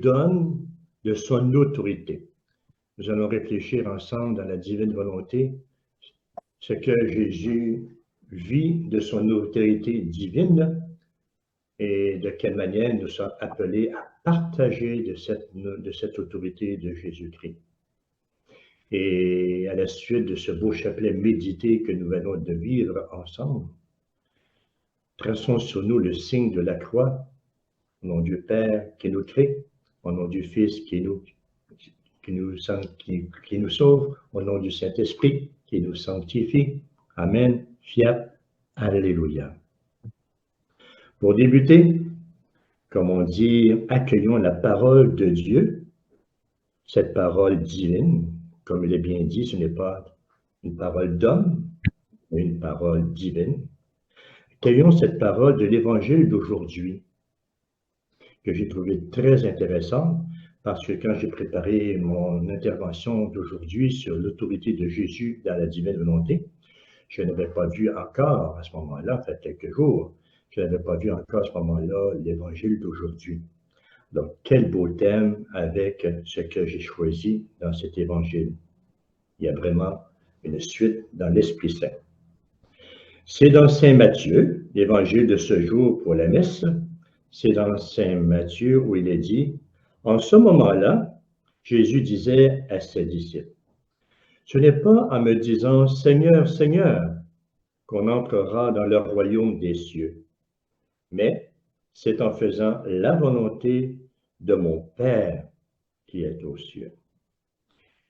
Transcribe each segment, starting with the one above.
donne de son autorité. Nous allons réfléchir ensemble dans la divine volonté, ce que Jésus vit de son autorité divine et de quelle manière nous sommes appelés à partager de cette autorité de Jésus-Christ. Et à la suite de ce beau chapelet médité que nous venons de vivre ensemble, traçons sur nous le signe de la croix, au nom du Père qui nous crée, au nom du Fils qui nous sauve, au nom du Saint-Esprit qui nous sanctifie. Amen, fiat, alléluia. Pour débuter, comme on dit, accueillons la parole de Dieu, cette parole divine. Comme il est bien dit, ce n'est pas une parole d'homme, mais une parole divine. Accueillons cette parole de l'Évangile d'aujourd'hui, que j'ai trouvé très intéressante, parce que quand j'ai préparé mon intervention d'aujourd'hui sur l'autorité de Jésus dans la divine volonté, je n'avais pas vu encore à ce moment-là, ça fait quelques jours, je n'avais pas vu encore à ce moment-là l'Évangile d'aujourd'hui. Donc, quel beau thème avec ce que j'ai choisi dans cet Évangile. Il y a vraiment une suite dans l'Esprit Saint. C'est dans Saint Matthieu, l'Évangile de ce jour pour la messe, c'est dans Saint Matthieu où il est dit, en ce moment-là, Jésus disait à ses disciples, « Ce n'est pas en me disant, Seigneur, Seigneur, qu'on entrera dans le royaume des cieux, mais c'est en faisant la volonté de mon Père qui est aux cieux. »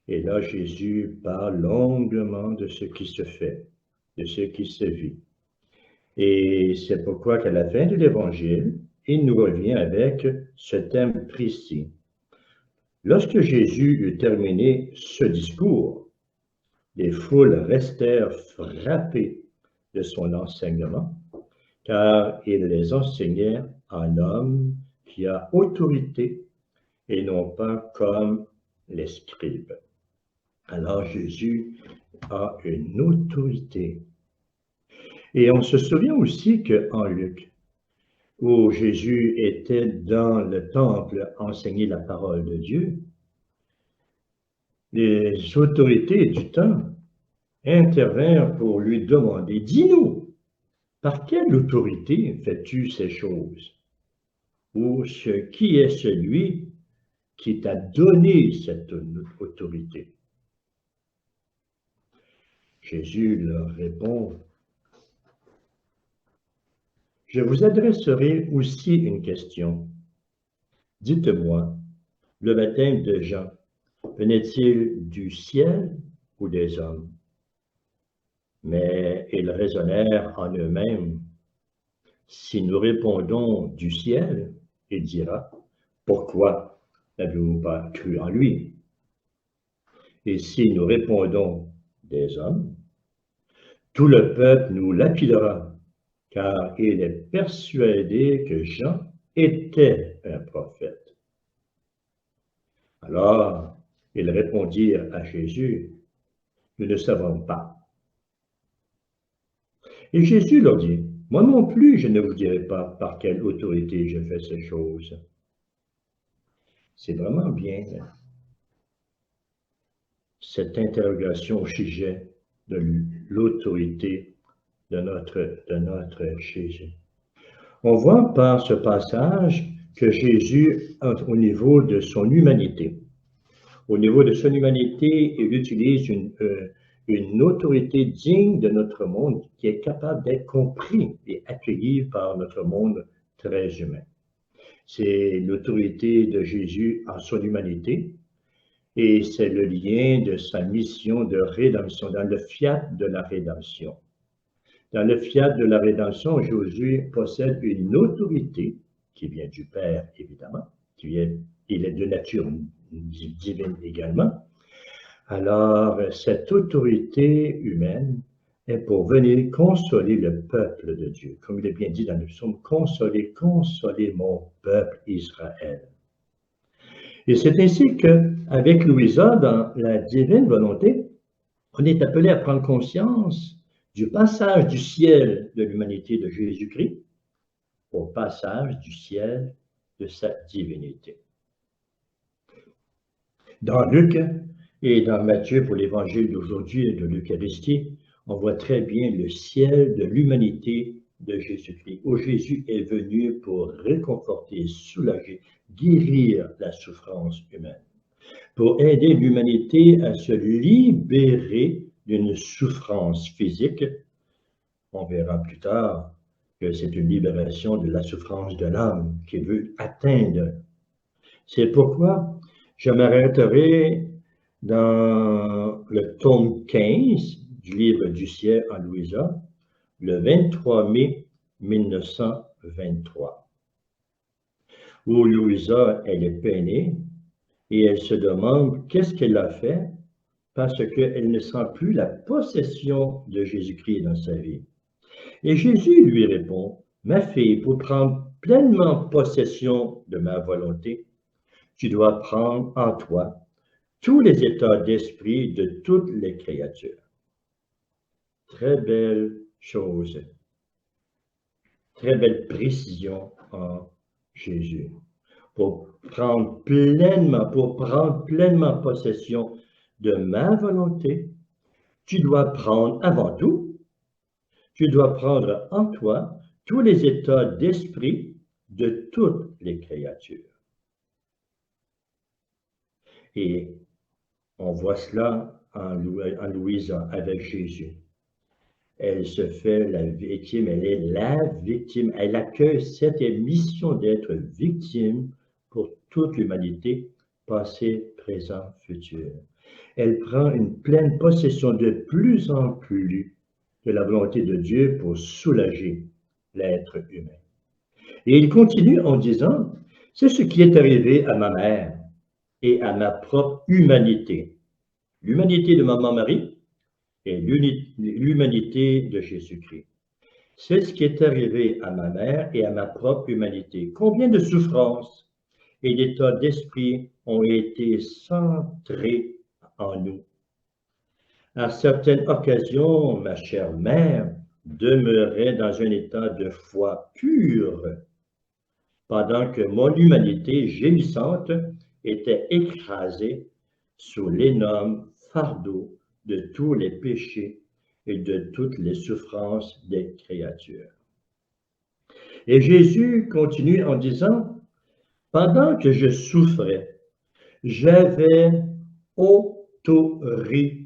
Et là, Jésus parle longuement de ce qui se fait, de ce qui se vit. Et c'est pourquoi qu'à la fin de l'Évangile, il nous revient avec ce thème précis. Lorsque Jésus eut terminé ce discours, les foules restèrent frappées de son enseignement, car il les enseignait en homme qui a autorité et non pas comme les scribes. Alors Jésus a une autorité. Et on se souvient aussi qu'en Luc, où Jésus était dans le temple à enseigner la parole de Dieu, les autorités du temps intervinrent pour lui demander, « Dis-nous, par quelle autorité fais-tu ces choses? Ou qui est celui qui t'a donné cette autorité? » Jésus leur répond, « Je vous adresserai aussi une question. Dites-moi, le baptême de Jean, venait-il du ciel ou des hommes? » Mais ils raisonnèrent en eux-mêmes. Si nous répondons du ciel, il dira, pourquoi n'avez-vous pas cru en lui? Et si nous répondons des hommes, tout le peuple nous lapidera, car il est persuadé que Jean était un prophète. Alors, ils répondirent à Jésus, nous ne savons pas. Et Jésus leur dit, moi non plus, je ne vous dirai pas par quelle autorité je fais ces choses. C'est vraiment bien, hein, cette interrogation au sujet de l'autorité de notre Jésus. On voit par ce passage que Jésus, au niveau de son humanité, il utilise une autorité digne de notre monde qui est capable d'être compris et accueilli par notre monde très humain. C'est l'autorité de Jésus en son humanité et c'est le lien de sa mission de rédemption, dans le fiat de la rédemption. Dans le fiat de la rédemption, Jésus possède une autorité qui vient du Père, évidemment, il est de nature divine également. Alors, cette autorité humaine est pour venir consoler le peuple de Dieu. Comme il est bien dit dans le psaume, consolez mon peuple Israël. Et c'est ainsi qu'avec Louisa, dans la divine volonté, on est appelé à prendre conscience du passage du ciel de l'humanité de Jésus-Christ au passage du ciel de sa divinité. Dans Luc et dans Matthieu pour l'évangile d'aujourd'hui et de l'Eucharistie, on voit très bien le ciel de l'humanité de Jésus-Christ, où Jésus est venu pour réconforter, soulager, guérir la souffrance humaine, pour aider l'humanité à se libérer d'une souffrance physique. On verra plus tard que c'est une libération de la souffrance de l'âme qu'il veut atteindre. C'est pourquoi je m'arrêterai dans le tome 15 du livre du ciel en Louisa, le 23 mai 1923, où Louisa, elle est peinée et elle se demande qu'est-ce qu'elle a fait parce qu'elle ne sent plus la possession de Jésus-Christ dans sa vie. Et Jésus lui répond, « Ma fille, pour prendre pleinement possession de ma volonté, tu dois prendre en toi tous les états d'esprit de toutes les créatures. » Très belle chose, très belle précision en Jésus. Pour prendre pleinement possession de ma volonté, tu dois prendre avant tout, tu dois prendre en toi tous les états d'esprit de toutes les créatures. Et on voit cela en Louisa avec Jésus. Elle se fait la victime, elle est la victime, elle accueille cette mission d'être victime pour toute l'humanité, passé, présent, futur. Elle prend une pleine possession de plus en plus de la volonté de Dieu pour soulager l'être humain. Et il continue en disant, c'est ce qui est arrivé à ma mère et à ma propre humanité. L'humanité de Maman Marie et l'humanité de Jésus-Christ. C'est ce qui est arrivé à ma mère et à ma propre humanité. Combien de souffrances et d'états d'esprit ont été centrés en nous. À certaines occasions, ma chère mère demeurait dans un état de foi pure, pendant que mon humanité gémissante était écrasée sous l'énorme fardeau de tous les péchés et de toutes les souffrances des créatures. Et Jésus continue en disant, pendant que je souffrais, j'avais autorité.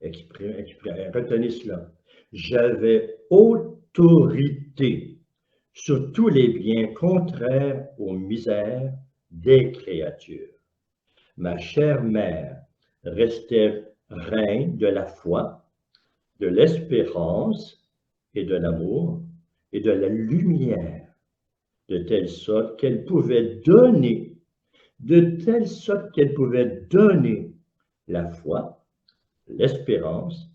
Retenez cela. J'avais autorité sur tous les biens contraires aux misères des créatures. Ma chère mère restait reine de la foi, de l'espérance et de l'amour et de la lumière, de telle sorte qu'elle pouvait donner, la foi, l'espérance,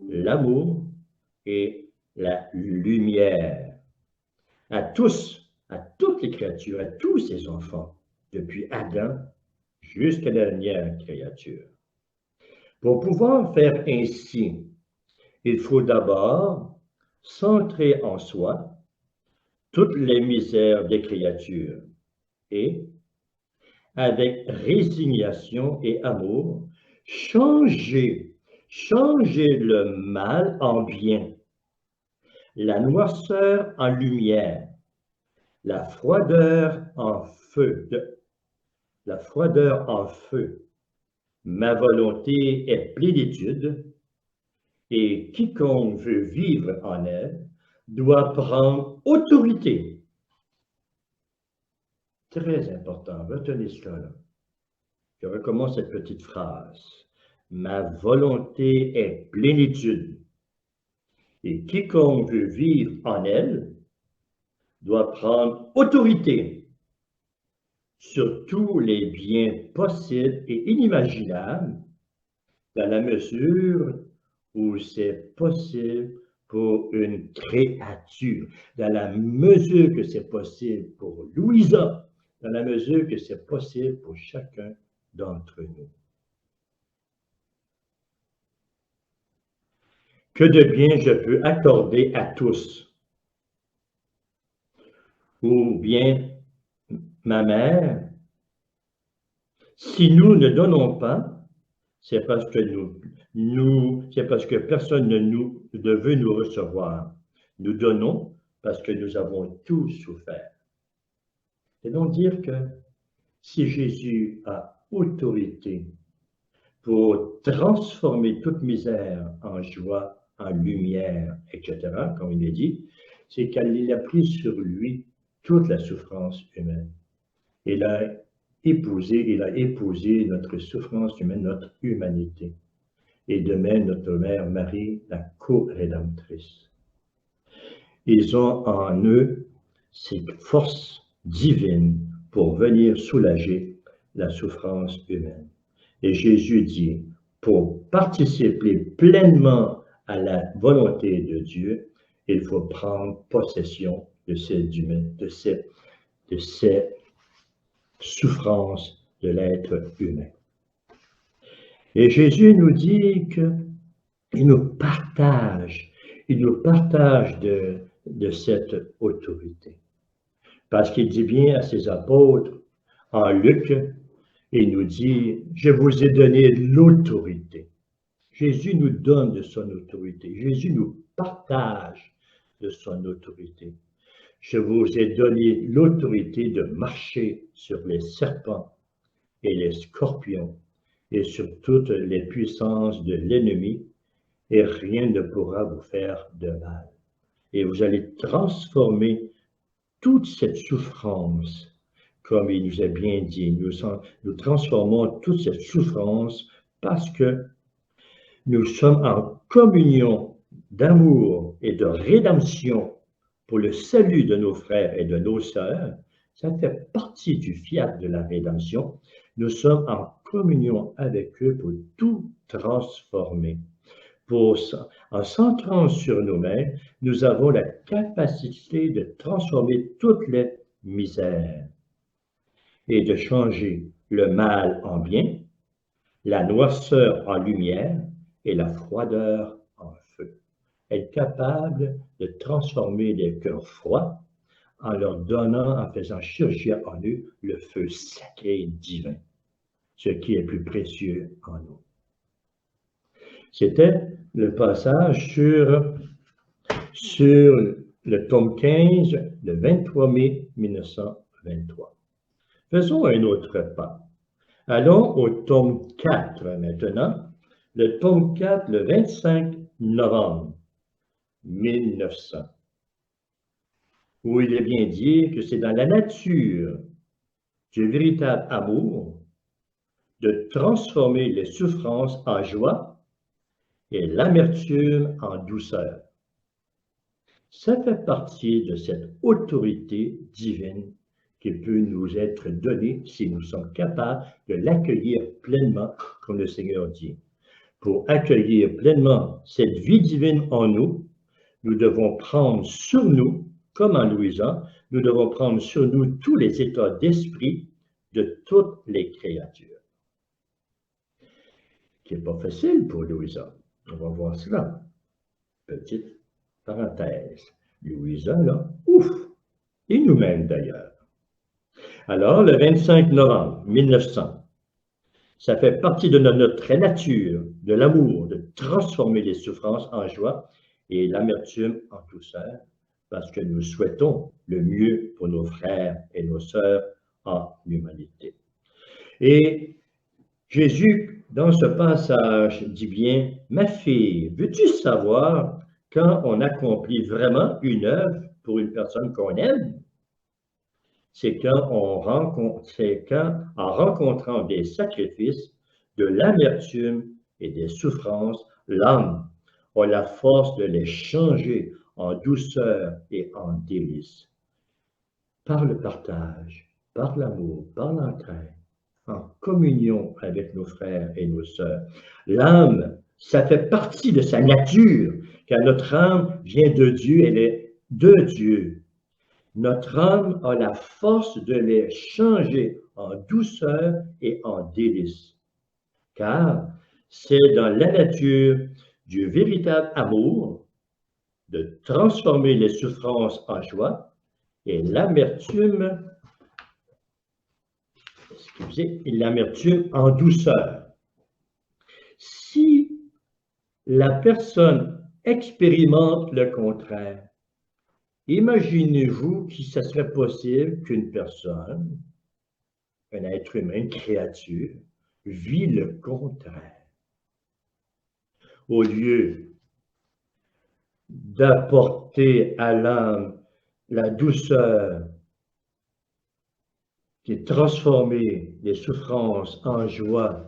l'amour et la lumière à tous, à toutes les créatures, à tous ses enfants, depuis Adam jusqu'à la dernière créature. Pour pouvoir faire ainsi, il faut d'abord centrer en soi toutes les misères des créatures et, avec résignation et amour, changer le mal en bien, la noirceur en lumière, la froideur en feu. Ma volonté est plénitude, et quiconque veut vivre en elle doit prendre autorité. Très important, retenez cela là. Je recommence cette petite phrase. Ma volonté est plénitude, et quiconque veut vivre en elle doit prendre autorité sur tous les biens possibles et inimaginables dans la mesure où c'est possible pour une créature, dans la mesure que c'est possible pour Louisa, dans la mesure que c'est possible pour chacun d'entre nous. Que de bien je peux accorder à tous, ou bien ma mère Si nous ne donnons pas, c'est parce que c'est parce que personne ne veut nous recevoir. Nous donnons parce que nous avons tout souffert. C'est donc dire que si Jésus a autorité pour transformer toute misère en joie, en lumière, etc., comme il est dit, c'est qu'il a pris sur lui toute la souffrance humaine. Il a épousé notre souffrance humaine, notre humanité. Et de même, notre Mère Marie, la co-rédemptrice. Ils ont en eux cette force divine pour venir soulager la souffrance humaine. Et Jésus dit, pour participer pleinement à la volonté de Dieu, il faut prendre possession de ces souffrances de l'être humain. Et Jésus nous dit qu'il nous partage de cette autorité. Parce qu'il dit bien à ses apôtres, en Luc, il nous dit, je vous ai donné l'autorité. Jésus nous donne de son autorité. Jésus nous partage de son autorité. Je vous ai donné l'autorité de marcher sur les serpents et les scorpions et sur toutes les puissances de l'ennemi, et rien ne pourra vous faire de mal. Et vous allez transformer toute cette souffrance, comme il nous a bien dit. Nous transformons toute cette souffrance parce que nous sommes en communion d'amour et de rédemption pour le salut de nos frères et de nos sœurs. Ça fait partie du fiat de la rédemption. Nous sommes en communion avec eux pour tout transformer. En centrant sur nous-mêmes, nous avons la capacité de transformer toutes les misères et de changer le mal en bien, la noirceur en lumière et la froideur en feu. Être capable de transformer les cœurs froids en leur donnant, en faisant surgir en eux le feu sacré divin, ce qui est plus précieux en nous. C'était le passage sur le tome 15, le 23 mai 1923. Faisons un autre pas. Allons au tome 4 maintenant. Le tome 4, le 25 novembre 1900, où il est bien dit que c'est dans la nature du véritable amour de transformer les souffrances en joie et l'amertume en douceur. Ça fait partie de cette autorité divine qui peut nous être donnée si nous sommes capables de l'accueillir pleinement, comme le Seigneur dit. Pour accueillir pleinement cette vie divine en nous, nous devons prendre sur nous, comme en Louisa, nous devons prendre sur nous tous les états d'esprit de toutes les créatures. Ce qui n'est pas facile pour Louisa. On va voir cela. Petite parenthèse. Louisa, là, ouf! Et nous-mêmes d'ailleurs. Alors, le 25 novembre 1900, ça fait partie de notre nature, de l'amour, de transformer les souffrances en joie et l'amertume en douceur, parce que nous souhaitons le mieux pour nos frères et nos sœurs en humanité. Et Jésus, dans ce passage, dit bien, « Ma fille, veux-tu savoir quand on accomplit vraiment une œuvre pour une personne qu'on aime? C'est quand, en rencontrant des sacrifices, de l'amertume et des souffrances, l'âme a la force de les changer en douceur et en délice. Par le partage, par l'amour, par l'entraide, en communion avec nos frères et nos sœurs. L'âme, ça fait partie de sa nature, car notre âme vient de Dieu, elle est de Dieu. Notre âme a la force de les changer en douceur et en délice, car c'est dans la nature du véritable amour de transformer les souffrances en joie et l'amertume l'amertume en douceur. Si la personne expérimente le contraire, imaginez-vous que ce serait possible qu'une personne, un être humain, une créature, vit le contraire. Au lieu d'apporter à l'âme la douceur qui transformait les souffrances en joie,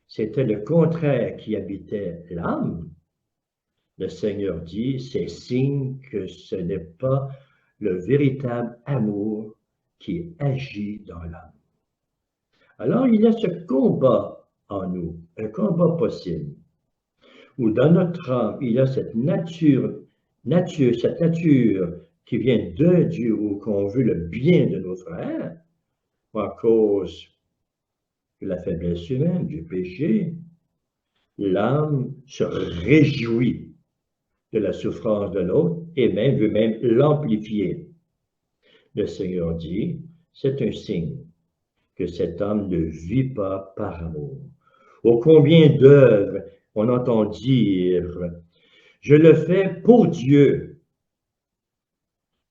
c'était le contraire qui habitait l'âme. Le Seigneur dit, c'est signe que ce n'est pas le véritable amour qui agit dans l'âme. Alors, il y a ce combat en nous, un combat possible, où dans notre âme, il y a cette nature qui vient de Dieu, ou qu'on veut le bien de nos frères, à cause de la faiblesse humaine, du péché, l'âme se réjouit de la souffrance de l'autre et même veut même l'amplifier. Le Seigneur dit, c'est un signe que cet homme ne vit pas par amour. Ô combien d'œuvres on entend dire, je le fais pour Dieu.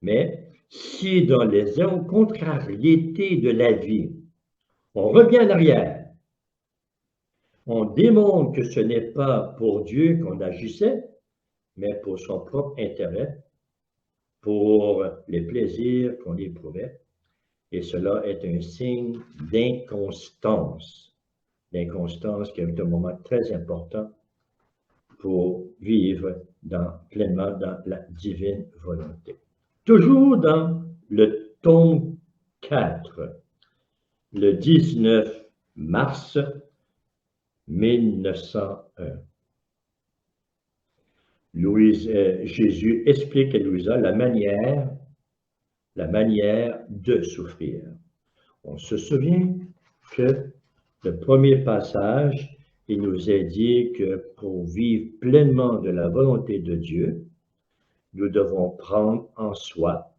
Mais si dans les contrariétés de la vie, on revient en arrière, on démontre que ce n'est pas pour Dieu qu'on agissait, mais pour son propre intérêt, pour les plaisirs qu'on éprouvait. Et cela est un signe d'inconstance. L'inconstance qui est un moment très important pour vivre pleinement dans la divine volonté. Toujours dans le tome 4, le 19 mars 1901. Jésus explique à Louisa la manière de souffrir. On se souvient que le premier passage, il nous est dit que pour vivre pleinement de la volonté de Dieu, nous devons prendre en soi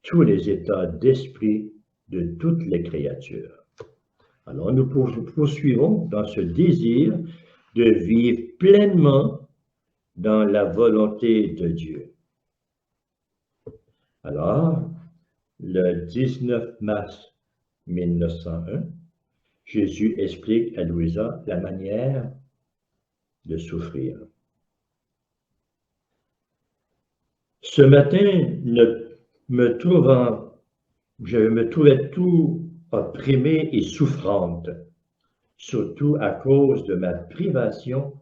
tous les états d'esprit de toutes les créatures. Alors nous poursuivons dans ce désir de vivre pleinement dans la volonté de Dieu. Alors, le 19 mars 1901, Jésus explique à Louisa la manière de souffrir. Ce matin, je me trouvais tout opprimée et souffrante, surtout à cause de ma privation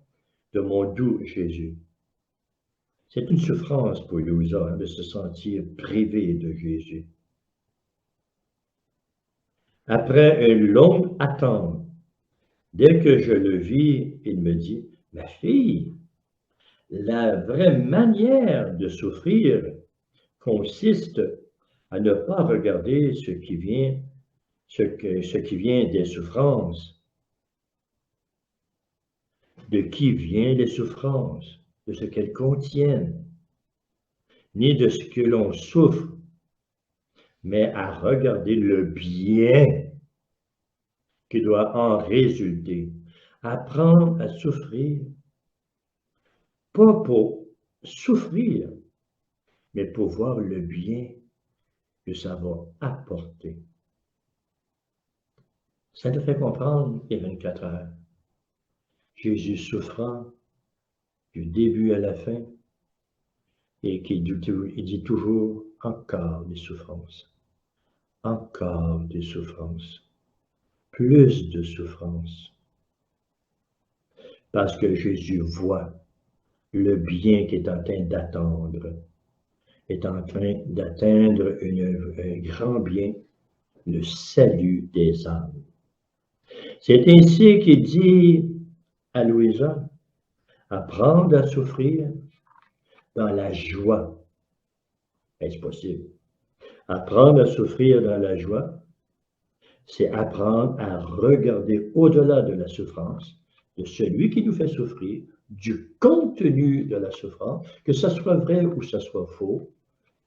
de mon doux Jésus. C'est une souffrance pour Louisa de se sentir privée de Jésus. Après une longue attente, dès que je le vis, il me dit, « Ma fille, la vraie manière de souffrir consiste à ne pas regarder ce qui vient des souffrances. De qui viennent les souffrances, de ce qu'elles contiennent, ni de ce que l'on souffre, mais à regarder le bien qui doit en résulter. Apprendre à souffrir, pas pour souffrir, mais pour voir le bien que ça va apporter. Ça nous fait comprendre les 24 heures. Jésus souffrant du début à la fin et il dit toujours encore des souffrances, plus de souffrances. Parce que Jésus voit le bien qui est en train d'atteindre un grand bien, le salut des âmes. C'est ainsi qu'il dit à Louisa, apprendre à souffrir dans la joie. Est-ce possible? Apprendre à souffrir dans la joie, c'est apprendre à regarder au-delà de la souffrance, de celui qui nous fait souffrir, du contenu de la souffrance, que ce soit vrai ou que ce soit faux,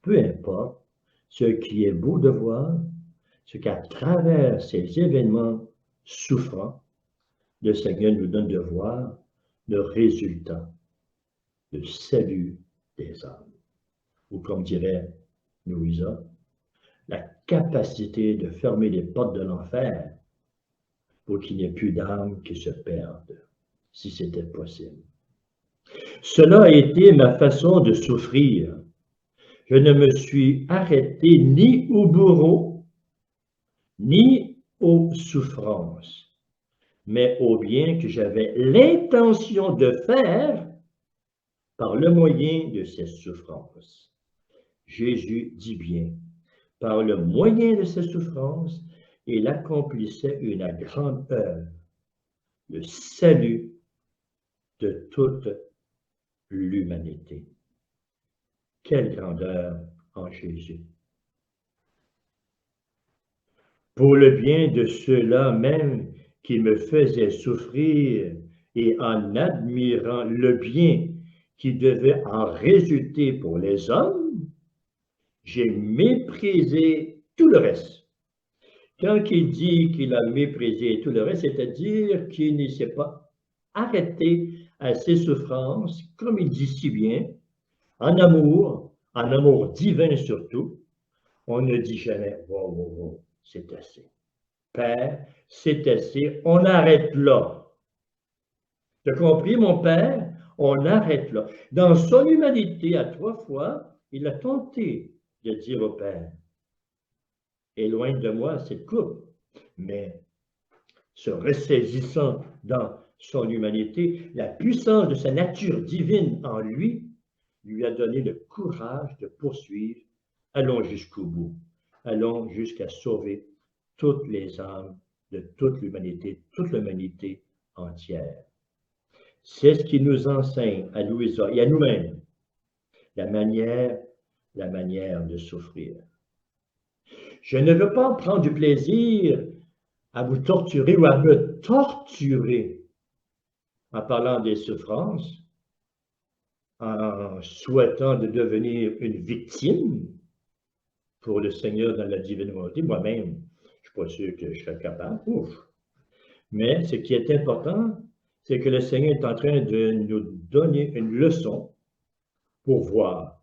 peu importe. Ce qui est beau de voir, c'est qu'à travers ces événements souffrants, le Seigneur nous donne de voir le résultat, le salut des âmes. Ou comme dirait Louisa, la capacité de fermer les portes de l'enfer pour qu'il n'y ait plus d'âmes qui se perdent, si c'était possible. Cela a été ma façon de souffrir. Je ne me suis arrêté ni au bourreau, ni aux souffrances, mais au bien que j'avais l'intention de faire par le moyen de ces souffrances. Jésus dit bien, par le moyen de ces souffrances, il accomplissait une grande œuvre, le salut de toute l'humanité. Quelle grandeur en Jésus! Pour le bien de ceux-là même qui me faisaient souffrir et en admirant le bien qui devait en résulter pour les hommes, j'ai méprisé tout le reste. Quand il dit qu'il a méprisé tout le reste, c'est-à-dire qu'il ne s'est pas arrêté à ses souffrances, comme il dit si bien, en amour divin surtout. On ne dit jamais, wow, wow, wow, c'est assez. Père, c'est assez, on arrête là. Tu as compris, mon Père? On arrête là. Dans son humanité, à 3 fois, il a tenté de dire au Père, éloigne de moi cette coupe. Mais se ressaisissant dans son humanité, la puissance de sa nature divine en lui a donné le courage de poursuivre. Allons jusqu'au bout. Allons jusqu'à sauver toutes les âmes de toute l'humanité entière. C'est ce qui nous enseigne à Louisa et à nous-mêmes la manière de souffrir. Je ne veux pas prendre du plaisir à vous torturer ou à me torturer en parlant des souffrances, en souhaitant de devenir une victime pour le Seigneur dans la divine volonté. Moi-même, je ne suis pas sûr que je serais capable. Ouf. Mais ce qui est important, c'est que le Seigneur est en train de nous donner une leçon pour voir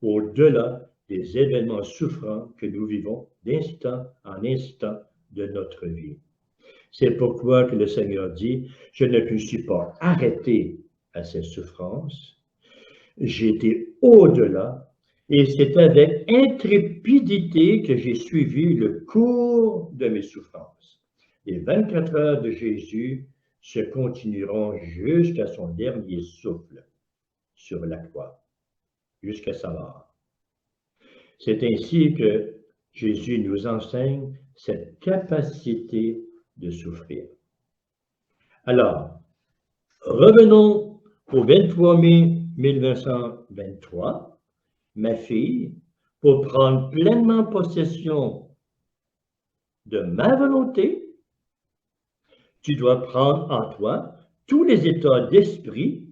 au-delà des événements souffrants que nous vivons d'instant en instant de notre vie. C'est pourquoi que le Seigneur dit, je ne me suis pas arrêté à ces souffrances, j'ai été au-delà, et c'est avec intrépidité que j'ai suivi le cours de mes souffrances. Les 24 heures de Jésus se continueront jusqu'à son dernier souffle sur la croix, jusqu'à sa mort. C'est ainsi que Jésus nous enseigne cette capacité de souffrir. Alors, revenons au 23 mai 1923, ma fille, pour prendre pleinement possession de ma volonté, tu dois prendre en toi tous les états d'esprit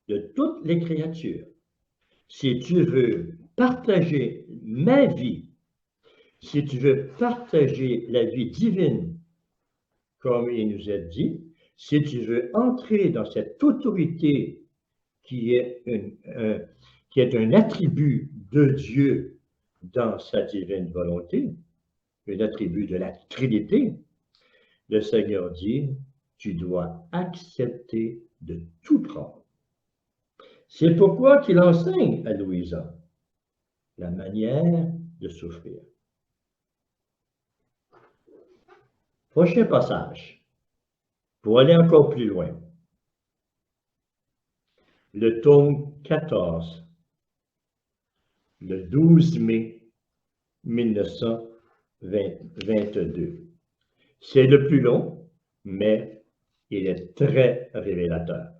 de toutes les créatures. Si tu veux partager ma vie, si tu veux partager la vie divine, comme il nous a dit, si tu veux entrer dans cette autorité qui est un attribut de Dieu dans sa divine volonté, un attribut de la Trinité, le Seigneur dit, tu dois accepter de tout prendre. C'est pourquoi qu'il enseigne à Louisa la manière de souffrir. Prochain passage, pour aller encore plus loin. Le tome 14, le 12 mai 1922. C'est le plus long, mais il est très révélateur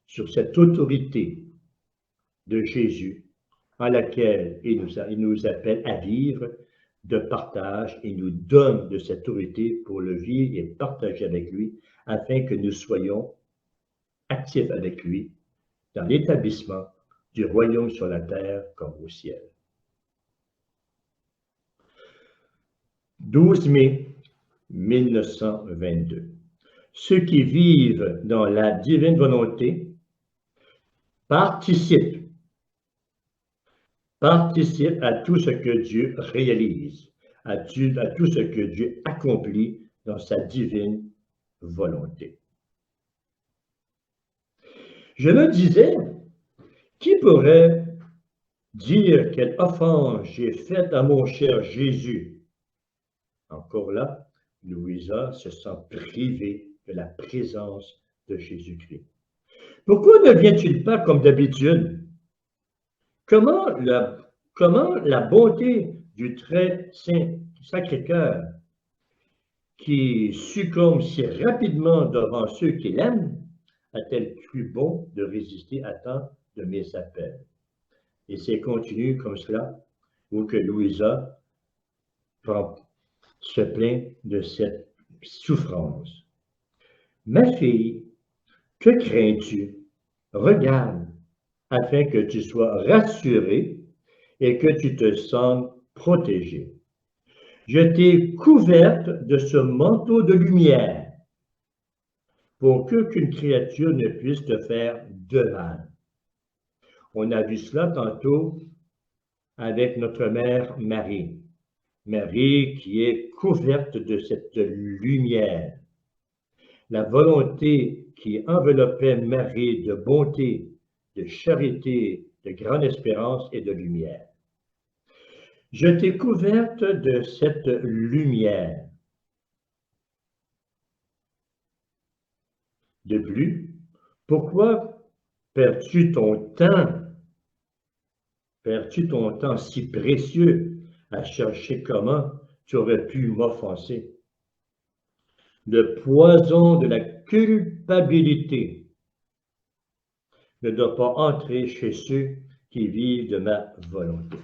sur cette autorité de Jésus en laquelle il nous appelle à vivre de partage et nous donne de cette autorité pour le vivre et partager avec lui afin que nous soyons actifs avec lui dans l'établissement du royaume sur la terre comme au ciel. 12 mai 1922. Ceux qui vivent dans la divine volonté participent à tout ce que Dieu réalise, à tout ce que Dieu accomplit dans sa divine volonté. Je me disais, qui pourrait dire quelle offense j'ai faite à mon cher Jésus? Encore là, Louisa se sent privée de la présence de Jésus-Christ. Pourquoi ne vient-il pas comme d'habitude? Comment la bonté du très saint Sacré-Cœur, qui succombe si rapidement devant ceux qui l'aiment, a-t-elle cru bon de résister à tant de mes appels? Et c'est continu comme cela, ou que Louisa se plaint de cette souffrance. Ma fille, que crains-tu? Regarde, afin que tu sois rassurée et que tu te sentes protégée. Je t'ai couverte de ce manteau de lumière pour qu'aucune créature ne puisse te faire de mal. On a vu cela tantôt avec notre mère Marie. Marie qui est couverte de cette lumière. La volonté qui enveloppait Marie de bonté, de charité, de grande espérance et de lumière. Je t'ai couverte de cette lumière. De plus, pourquoi perds-tu ton temps? Perds-tu ton temps si précieux à chercher comment tu aurais pu m'offenser? Le poison de la culpabilité ne doit pas entrer chez ceux qui vivent de ma volonté.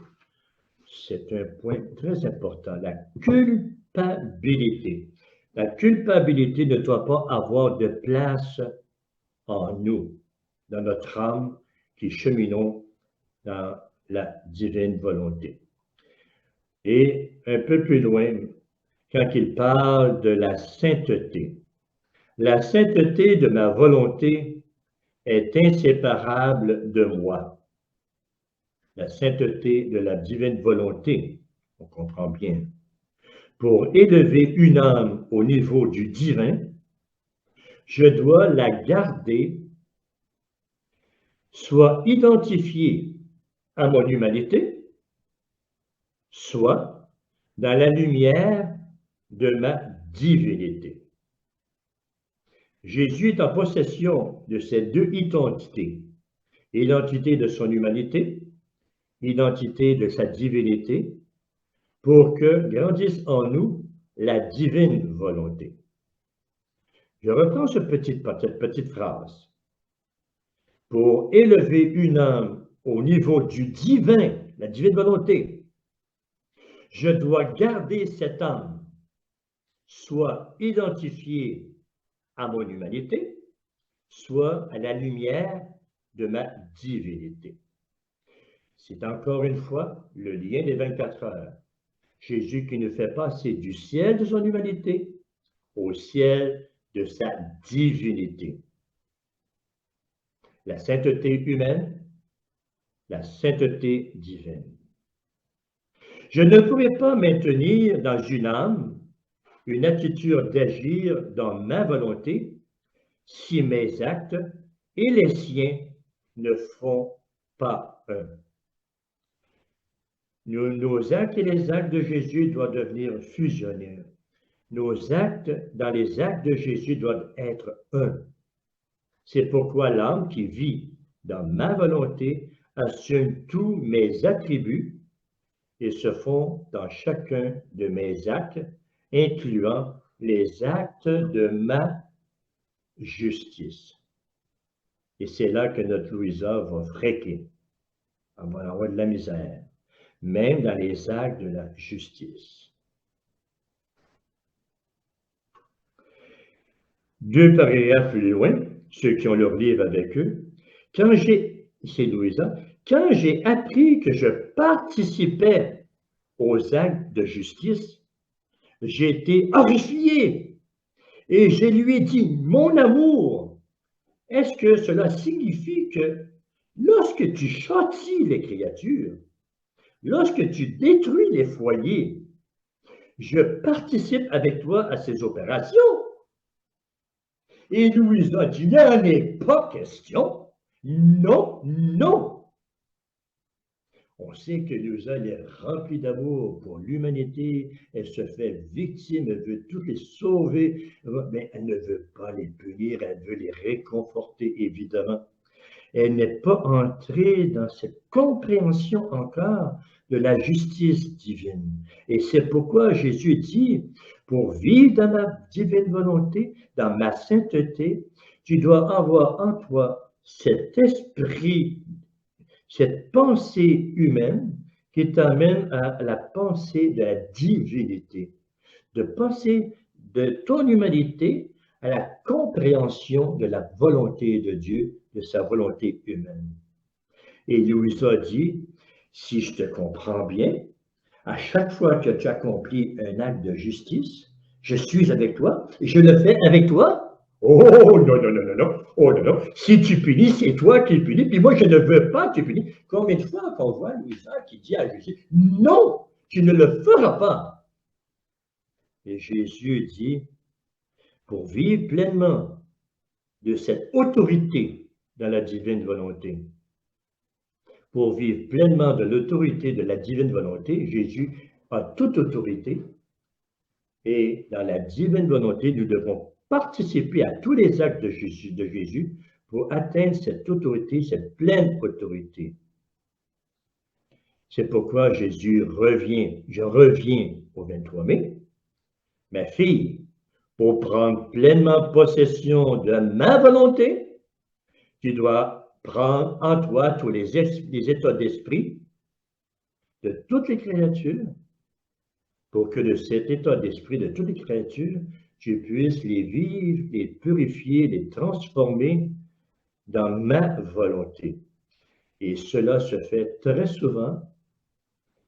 C'est un point très important, la culpabilité. La culpabilité ne doit pas avoir de place en nous, dans notre âme qui cheminons dans la divine volonté. Et un peu plus loin, quand il parle de la sainteté de ma volonté est inséparable de moi. La sainteté de la divine volonté, on comprend bien. Pour élever une âme au niveau du divin, je dois la garder, soit identifiée à mon humanité, soit dans la lumière de ma divinité. Jésus est en possession de ces deux identités, l'identité de son humanité, l'identité de sa divinité, pour que grandisse en nous la divine volonté. Je reprends cette petite phrase. Pour élever une âme au niveau du divin, la divine volonté, je dois garder cette âme, soit identifiée à mon humanité, soit à la lumière de ma divinité. C'est encore une fois le lien des 24 heures. Jésus qui nous fait passer du ciel de son humanité au ciel de sa divinité. La sainteté humaine, la sainteté divine. Je ne pourrais pas maintenir dans une âme une attitude d'agir dans ma volonté si mes actes et les siens ne font pas un. Nos actes et les actes de Jésus doivent devenir fusionnels. Nos actes dans les actes de Jésus doivent être un. C'est pourquoi l'âme qui vit dans ma volonté assume tous mes attributs et se fond dans chacun de mes actes, incluant les actes de ma justice. Et c'est là que notre Louisa va fréquer. Elle va avoir de la misère, même dans les actes de la justice. Deux paragraphes plus loin, ceux qui ont leur livre avec eux, c'est Louisa, quand j'ai appris que je participais aux actes de justice, J'ai été horrifié et je lui ai dit, mon amour, est-ce que cela signifie que lorsque tu châties les créatures, lorsque tu détruis les foyers, je participe avec toi à ces opérations? Et Louise a dit, il n'en est pas question. Non, non. On sait que Louisa est remplie d'amour pour l'humanité, elle se fait victime, elle veut toutes les sauver, mais elle ne veut pas les punir, elle veut les réconforter, évidemment. Elle n'est pas entrée dans cette compréhension encore de la justice divine. Et c'est pourquoi Jésus dit, pour vivre dans ma divine volonté, dans ma sainteté, tu dois avoir en toi cet esprit, cette pensée humaine qui t'amène à la pensée de la divinité, de penser de ton humanité à la compréhension de la volonté de Dieu, de sa volonté humaine. Et Louisa dit, si je te comprends bien, à chaque fois que tu accomplis un acte de justice, je suis avec toi et je le fais avec toi. Oh non, non, non, non, non. Oh non, non. Si tu punis, c'est toi qui punis, puis moi je ne veux pas que tu punis. Combien de fois qu'on voit Louisa qui dit à Jésus, non, tu ne le feras pas. Et Jésus dit, pour vivre pleinement de cette autorité dans la divine volonté, pour vivre pleinement de l'autorité de la divine volonté, Jésus a toute autorité et dans la divine volonté, nous devons participer à tous les actes de Jésus pour atteindre cette autorité, cette pleine autorité. C'est pourquoi Jésus revient, je reviens au 23 mai, ma fille, pour prendre pleinement possession de ma volonté, tu dois prendre en toi tous les états d'esprit de toutes les créatures, pour que de cet état d'esprit de toutes les créatures, tu puisses les vivre, les purifier, les transformer dans ma volonté. Et cela se fait très souvent,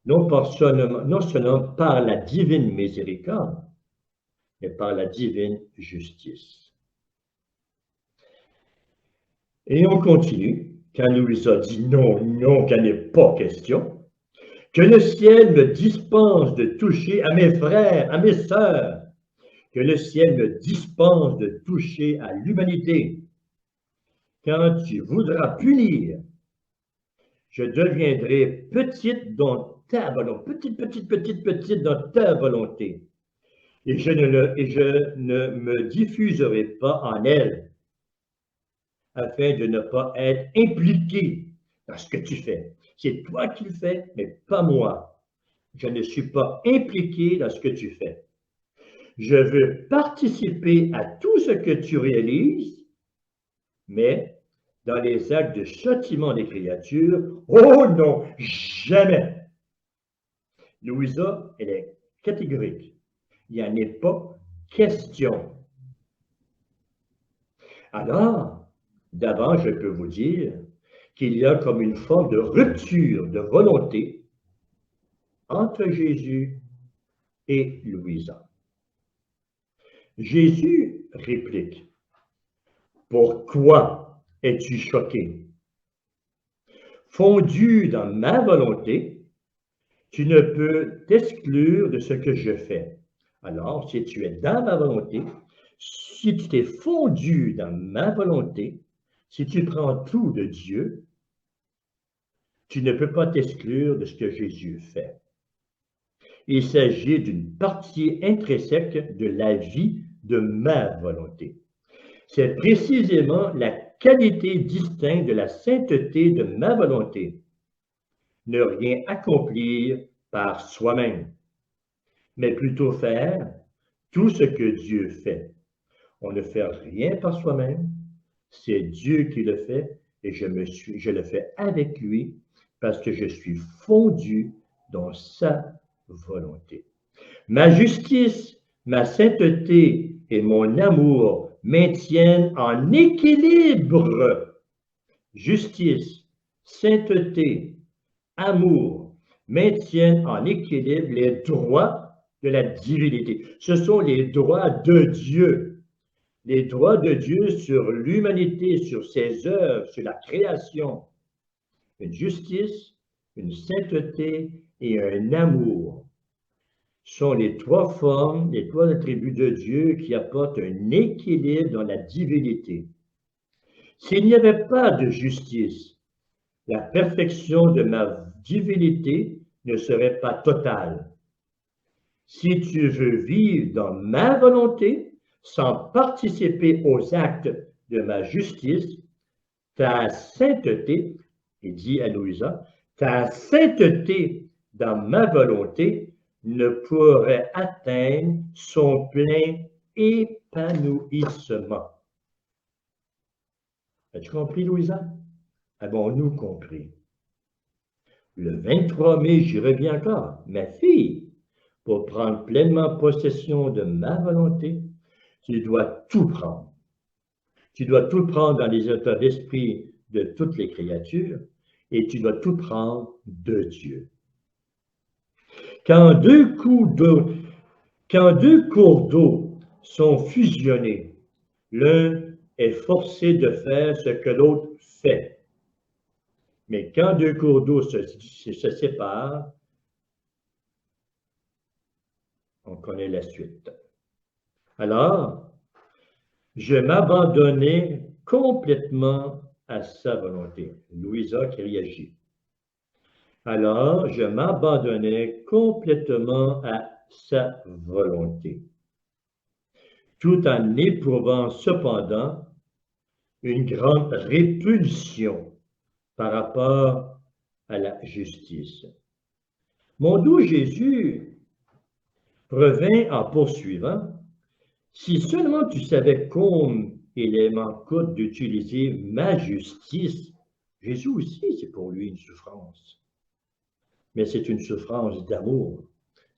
non seulement par la divine miséricorde, mais par la divine justice. Et on continue, quand Louisa dit non, non, qu'il n'est pas question, que le ciel me dispense de toucher à mes frères, à mes sœurs, que le ciel me dispense de toucher à l'humanité. Quand tu voudras punir, je deviendrai petite dans ta volonté, petite dans ta volonté, et je ne me diffuserai pas en elle, afin de ne pas être impliqué dans ce que tu fais. C'est toi qui le fais, mais pas moi. Je ne suis pas impliqué dans ce que tu fais. Je veux participer à tout ce que tu réalises, mais dans les actes de châtiment des créatures, oh non, jamais. Louisa, elle est catégorique. Il n'y en est pas question. Alors, d'abord, je peux vous dire qu'il y a comme une forme de rupture de volonté entre Jésus et Louisa. Jésus réplique, « Pourquoi es-tu choqué? Fondu dans ma volonté, tu ne peux t'exclure de ce que je fais. Alors, si tu es dans ma volonté, si tu t'es fondu dans ma volonté, si tu prends tout de Dieu, tu ne peux pas t'exclure de ce que Jésus fait. Il s'agit d'une partie intrinsèque de la vie de ma volonté. C'est précisément la qualité distincte de la sainteté de ma volonté. Ne rien accomplir par soi-même, mais plutôt faire tout ce que Dieu fait. On ne fait rien par soi-même, c'est Dieu qui le fait et je le fais avec lui parce que je suis fondu dans sa volonté. Ma justice, ma sainteté et mon amour maintiennent en équilibre. Justice, sainteté, amour maintiennent en équilibre les droits de la divinité. Ce sont les droits de Dieu. Les droits de Dieu sur l'humanité, sur ses œuvres, sur la création. Une justice, une sainteté et un amour sont les trois formes, les trois attributs de Dieu qui apportent un équilibre dans la divinité. S'il n'y avait pas de justice, la perfection de ma divinité ne serait pas totale. Si tu veux vivre dans ma volonté, sans participer aux actes de ma justice, ta sainteté, il dit à Louisa, ta sainteté dans ma volonté ne pourrait atteindre son plein épanouissement. As-tu compris, Louisa? Avons-nous compris? Le 23 mai, j'y reviens encore. Ma fille, pour prendre pleinement possession de ma volonté, tu dois tout prendre. Tu dois tout prendre dans les états d'esprit de toutes les créatures et tu dois tout prendre de Dieu. Quand deux cours d'eau sont fusionnés, l'un est forcé de faire ce que l'autre fait. Mais quand deux cours d'eau se séparent, on connaît la suite. Alors, je m'abandonnais complètement à sa volonté. Louisa qui réagit. Alors, je m'abandonnais complètement à sa volonté, tout en éprouvant cependant une grande répulsion par rapport à la justice. Mon doux Jésus revint en poursuivant. Si seulement tu savais combien il m'en coûte d'utiliser ma justice, Jésus aussi, c'est pour lui une souffrance. Mais c'est une souffrance d'amour.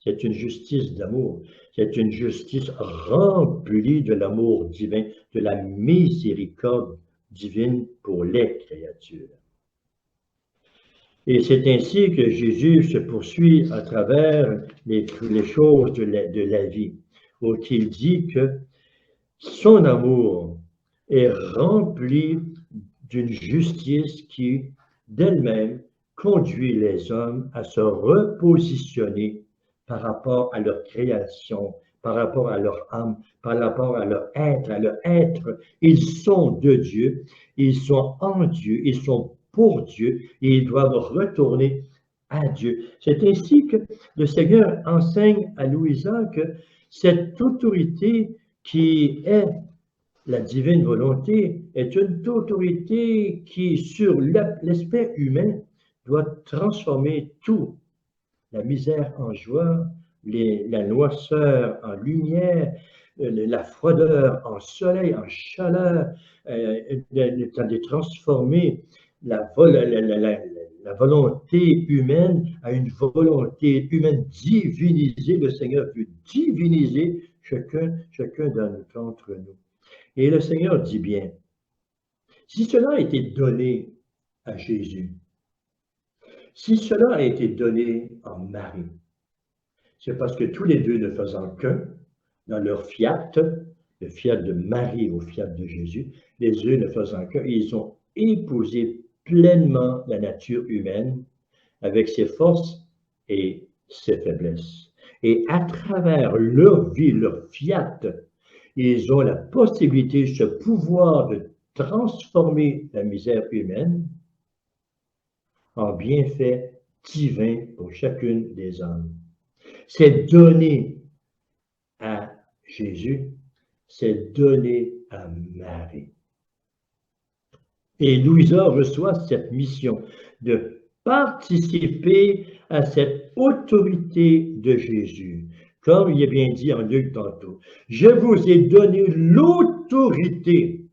C'est une justice d'amour. C'est une justice remplie de l'amour divin, de la miséricorde divine pour les créatures. Et c'est ainsi que Jésus se poursuit à travers les choses de la vie, où il dit que son amour est rempli d'une justice qui, d'elle-même, conduit les hommes à se repositionner par rapport à leur création, par rapport à leur âme, par rapport à leur être. Ils sont de Dieu, ils sont en Dieu, ils sont pour Dieu et ils doivent retourner à Dieu. C'est ainsi que le Seigneur enseigne à Louisa que cette autorité qui est la divine volonté est une autorité qui, sur l'aspect humain, doit transformer tout. La misère en joie, la noirceur en lumière, la froideur en soleil, en chaleur, de transformer la volonté humaine à une volonté humaine divinisée. Le Seigneur veut diviniser chacun d'entre nous. Et le Seigneur dit bien, si cela a été donné à Jésus, si cela a été donné à Marie, c'est parce que tous les deux ne faisant qu'un, dans leur fiat, le fiat de Marie au fiat de Jésus, les deux ne faisant qu'un, ils ont épousé pleinement la nature humaine avec ses forces et ses faiblesses. Et à travers leur vie, leur fiat, ils ont la possibilité, ce pouvoir de transformer la misère humaine en bienfait divin pour chacune des âmes. C'est donné à Jésus, c'est donné à Marie. Et Louisa reçoit cette mission de participer à cette autorité de Jésus. Comme il est bien dit en Luc tantôt, je vous ai donné l'autorité.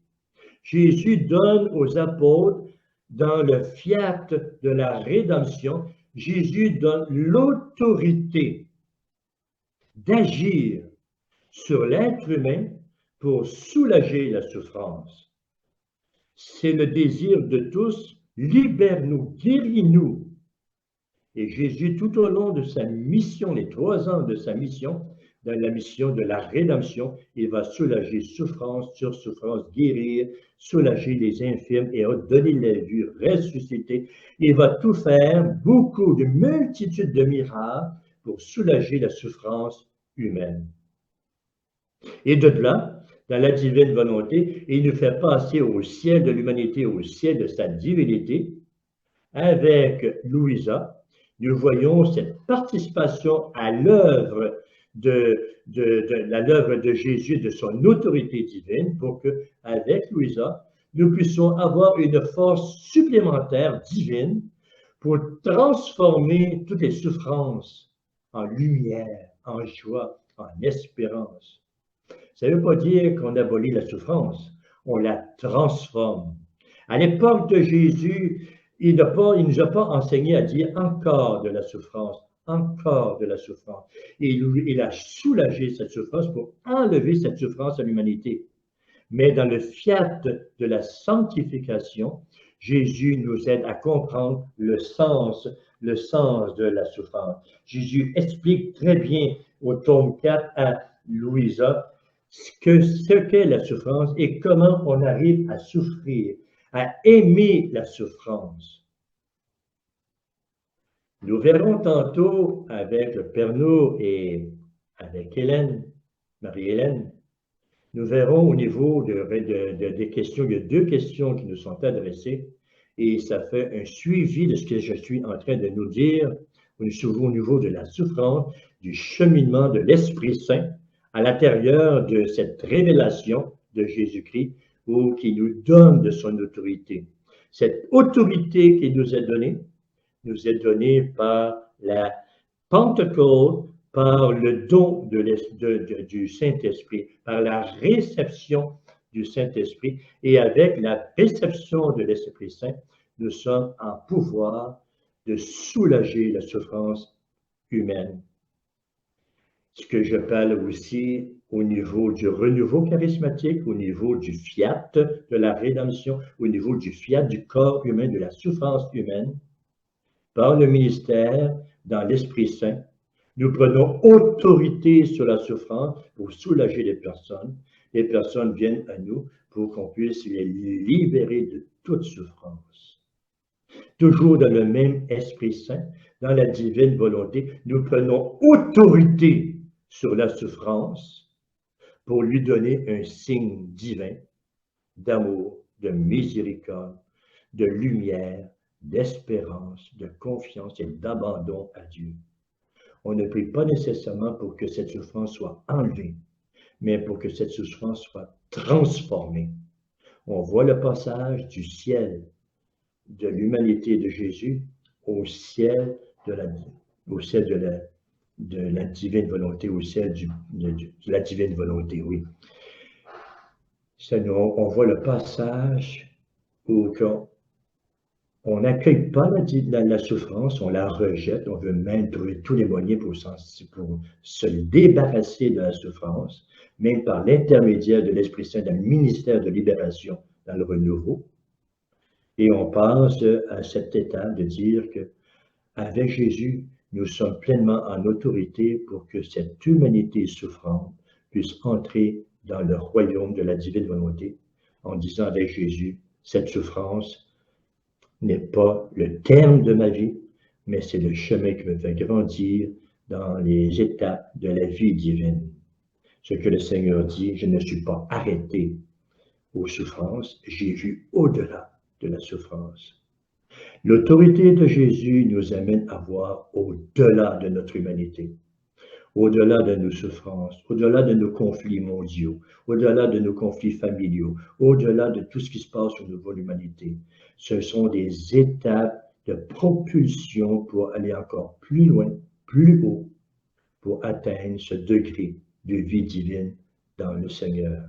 Jésus donne aux apôtres, dans le fiat de la rédemption, Jésus donne l'autorité d'agir sur l'être humain pour soulager la souffrance. C'est le désir de tous, libère-nous, guéris-nous. Et Jésus, tout au long de sa mission, les 3 ans de sa mission, dans la mission de la rédemption, il va soulager souffrance sur souffrance, guérir, soulager les infirmes et donner la vie, ressusciter. Il va tout faire, beaucoup de multitudes de miracles pour soulager la souffrance humaine. Et de là, dans la divine volonté, il nous fait passer au ciel de l'humanité, au ciel de sa divinité. Avec Louisa, nous voyons cette participation à l'œuvre l'œuvre de Jésus, de son autorité divine, pour que, avec Louisa, nous puissions avoir une force supplémentaire divine pour transformer toutes les souffrances en lumière, en joie, en espérance. Ça ne veut pas dire qu'on abolit la souffrance, on la transforme. À l'époque de Jésus, il ne nous a pas enseigné à dire encore de la souffrance, encore de la souffrance. Et il a soulagé cette souffrance pour enlever cette souffrance à l'humanité. Mais dans le fiat de la sanctification, Jésus nous aide à comprendre le sens de la souffrance. Jésus explique très bien au tome 4 à Louisa ce qu'est la souffrance et comment on arrive à souffrir, à aimer la souffrance. Nous verrons tantôt avec le Père Nou et avec Hélène, Marie-Hélène, nous verrons au niveau des questions, il y a 2 questions qui nous sont adressées et ça fait un suivi de ce que je suis en train de nous dire au niveau de la souffrance, du cheminement de l'Esprit Saint à l'intérieur de cette révélation de Jésus-Christ qui nous donne de son autorité. Cette autorité qui nous est donnée par la Pentecôte, par le don du Saint-Esprit, par la réception du Saint-Esprit. Et avec la réception de l'Esprit Saint, nous sommes en pouvoir de soulager la souffrance humaine. Ce que je parle aussi au niveau du renouveau charismatique, au niveau du fiat de la rédemption, au niveau du fiat du corps humain, de la souffrance humaine, par le ministère, dans l'Esprit Saint, nous prenons autorité sur la souffrance pour soulager les personnes. Les personnes viennent à nous pour qu'on puisse les libérer de toute souffrance. Toujours dans le même Esprit Saint, dans la divine volonté, nous prenons autorité sur la souffrance pour lui donner un signe divin d'amour, de miséricorde, de lumière, d'espérance, de confiance et d'abandon à Dieu. On ne prie pas nécessairement pour que cette souffrance soit enlevée, mais pour que cette souffrance soit transformée. On voit le passage du ciel de l'humanité de Jésus au ciel de la divine volonté, au ciel de la divine volonté, oui. On voit le passage où on n'accueille pas la souffrance, on la rejette, on veut même trouver tous les moyens pour se débarrasser de la souffrance, même par l'intermédiaire de l'Esprit Saint, dans le ministère de libération, dans le renouveau. Et on passe à cette étape de dire qu'avec Jésus, nous sommes pleinement en autorité pour que cette humanité souffrante puisse entrer dans le royaume de la divine volonté, en disant avec Jésus, cette souffrance n'est pas le terme de ma vie, mais c'est le chemin qui me fait grandir dans les étapes de la vie divine. Ce que le Seigneur dit, je ne suis pas arrêté aux souffrances, j'ai vu au-delà de la souffrance. L'autorité de Jésus nous amène à voir au-delà de notre humanité, au-delà de nos souffrances, au-delà de nos conflits mondiaux, au-delà de nos conflits familiaux, au-delà de tout ce qui se passe au niveau de l'humanité. Ce sont des étapes de propulsion pour aller encore plus loin, plus haut, pour atteindre ce degré de vie divine dans le Seigneur.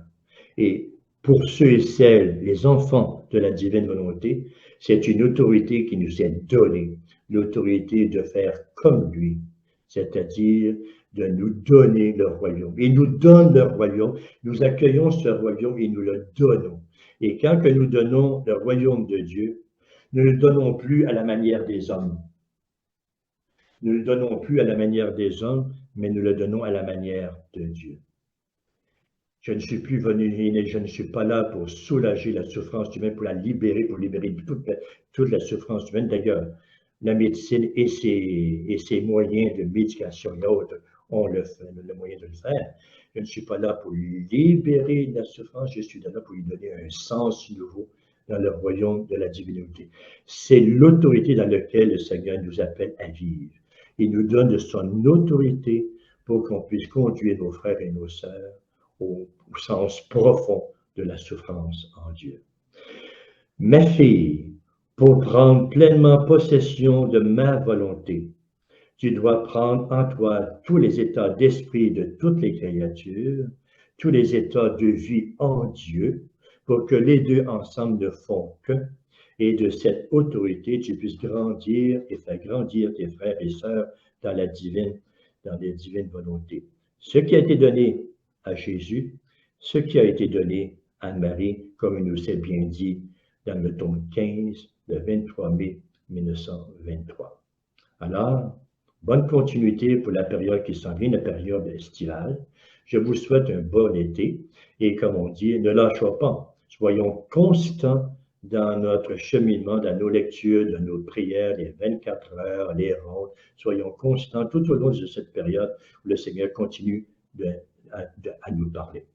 Et pour ceux et celles, les enfants de la divine volonté, c'est une autorité qui nous est donnée, l'autorité de faire comme lui, c'est-à-dire de nous donner le royaume. Il nous donne le royaume, nous accueillons ce royaume et nous le donnons. Et quand que nous donnons le royaume de Dieu, nous ne le donnons plus à la manière des hommes. Nous ne le donnons plus à la manière des hommes, mais nous le donnons à la manière de Dieu. Je ne suis plus venu et je ne suis pas là pour soulager la souffrance humaine, pour la libérer, pour libérer toute la souffrance humaine. D'ailleurs, la médecine et ses moyens de médication et autres ont le moyen de le faire. Je ne suis pas là pour libérer la souffrance, je suis là pour lui donner un sens nouveau dans le royaume de la divinité. C'est l'autorité dans laquelle le Seigneur nous appelle à vivre. Il nous donne de son autorité pour qu'on puisse conduire nos frères et nos sœurs au sens profond de la souffrance en Dieu. Ma fille, pour prendre pleinement possession de ma volonté, tu dois prendre en toi tous les états d'esprit de toutes les créatures, tous les états de vie en Dieu, pour que les deux ensemble ne font que, et de cette autorité, tu puisses grandir et faire grandir tes frères et sœurs dans les divines volontés. Ce qui a été donné à Jésus, ce qui a été donné à Anne-Marie, comme il nous est bien dit dans le tome 15, le 23 mai 1923. Alors, bonne continuité pour la période qui s'en vient, la période estivale. Je vous souhaite un bon été et comme on dit, ne lâchons pas. Soyons constants dans notre cheminement, dans nos lectures, dans nos prières, les 24 heures, les rondes. Soyons constants tout au long de cette période où le Seigneur continue à nous parler.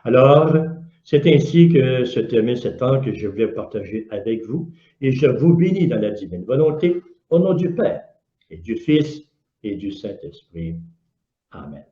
Alors, c'est ainsi que se termine ce temps que je voulais partager avec vous et je vous bénis dans la divine volonté au nom du Père et du Fils et du Saint-Esprit. Amen.